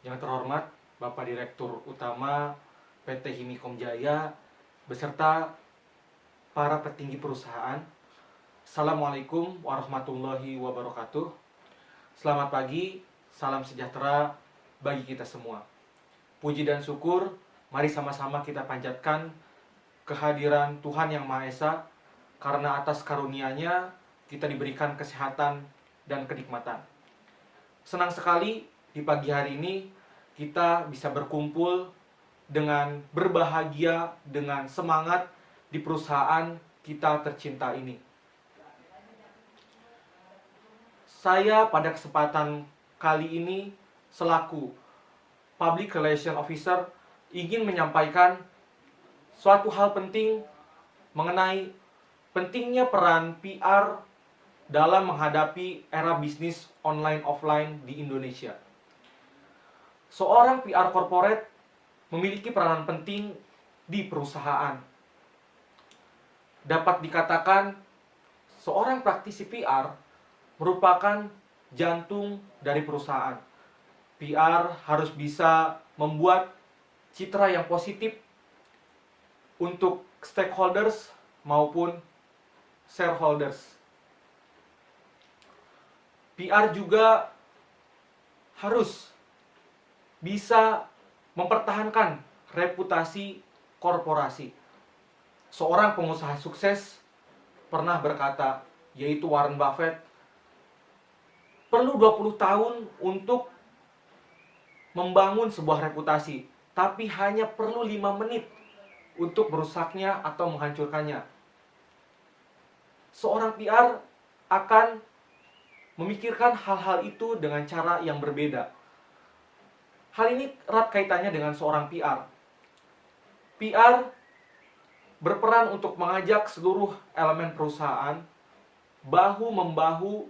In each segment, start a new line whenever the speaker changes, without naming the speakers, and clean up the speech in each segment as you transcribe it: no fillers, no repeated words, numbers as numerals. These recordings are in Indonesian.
Yang terhormat Bapak Direktur Utama PT Himikom Jaya beserta para petinggi perusahaan. Assalamualaikum warahmatullahi wabarakatuh. Selamat pagi, salam sejahtera bagi kita semua. Puji dan syukur, mari sama-sama kita panjatkan kehadiran Tuhan Yang Maha Esa, karena atas karunia-Nya kita diberikan kesehatan dan kenikmatan. Senang sekali di pagi hari ini kita bisa berkumpul dengan berbahagia, dengan semangat di perusahaan kita tercinta ini. Saya pada kesempatan kali ini selaku Public Relation Officer ingin menyampaikan suatu hal penting mengenai pentingnya peran PR dalam menghadapi era bisnis online offline di Indonesia. Seorang PR corporate memiliki peranan penting di perusahaan. Dapat dikatakan seorang praktisi PR merupakan jantung dari perusahaan. PR harus bisa membuat citra yang positif untuk stakeholders maupun shareholders. PR juga harus bisa mempertahankan reputasi korporasi. Seorang pengusaha sukses pernah berkata, yaitu Warren Buffett, perlu 20 tahun untuk membangun sebuah reputasi, tapi hanya perlu 5 menit untuk merusaknya atau menghancurkannya. Seorang PR akan memikirkan hal-hal itu dengan cara yang berbeda. Hal ini erat kaitannya dengan seorang PR. PR berperan untuk mengajak seluruh elemen perusahaan bahu-membahu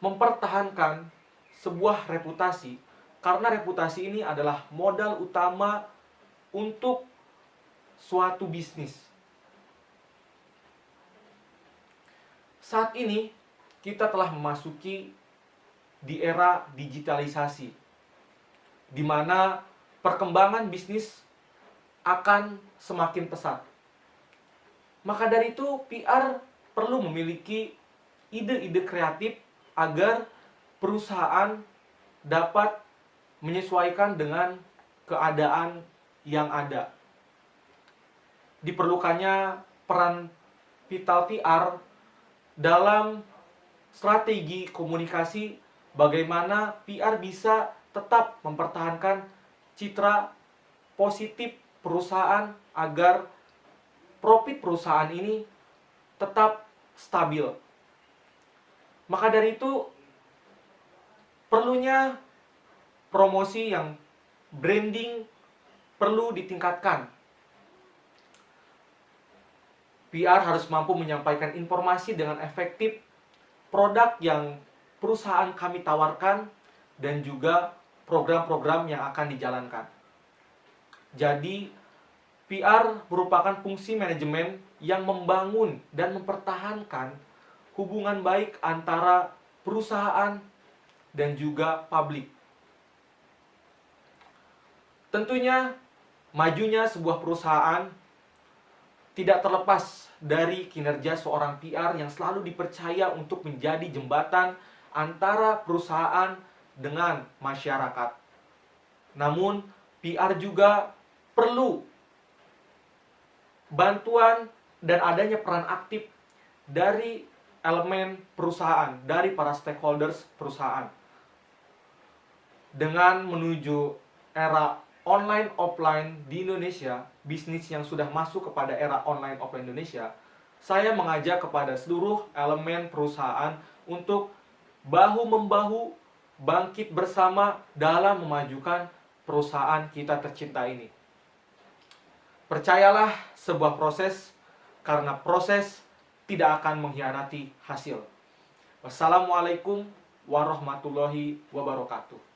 mempertahankan sebuah reputasi, karena reputasi ini adalah modal utama untuk suatu bisnis. Saat ini kita telah memasuki di era digitalisasi, di mana perkembangan bisnis akan semakin pesat. Maka dari itu PR perlu memiliki ide-ide kreatif agar perusahaan dapat menyesuaikan dengan keadaan yang ada. Diperlukannya peran vital PR dalam strategi komunikasi, bagaimana PR bisa tetap mempertahankan citra positif perusahaan agar profit perusahaan ini tetap stabil. Maka dari itu perlunya promosi yang branding perlu ditingkatkan. PR harus mampu menyampaikan informasi dengan efektif produk yang perusahaan kami tawarkan dan juga program-program yang akan dijalankan. Jadi, PR merupakan fungsi manajemen yang membangun dan mempertahankan hubungan baik antara perusahaan dan juga publik. Tentunya, majunya sebuah perusahaan tidak terlepas dari kinerja seorang PR yang selalu dipercaya untuk menjadi jembatan antara perusahaan dengan masyarakat. Namun, PR juga perlu bantuan dan adanya peran aktif dari elemen perusahaan, dari para stakeholders perusahaan. Dengan menuju era online offline di Indonesia, bisnis yang sudah masuk kepada era online offline Indonesia, saya mengajak kepada seluruh elemen perusahaan untuk bahu-membahu bangkit bersama dalam memajukan perusahaan kita tercinta ini. Percayalah sebuah proses, karena proses tidak akan mengkhianati hasil. Wassalamualaikum warahmatullahi wabarakatuh.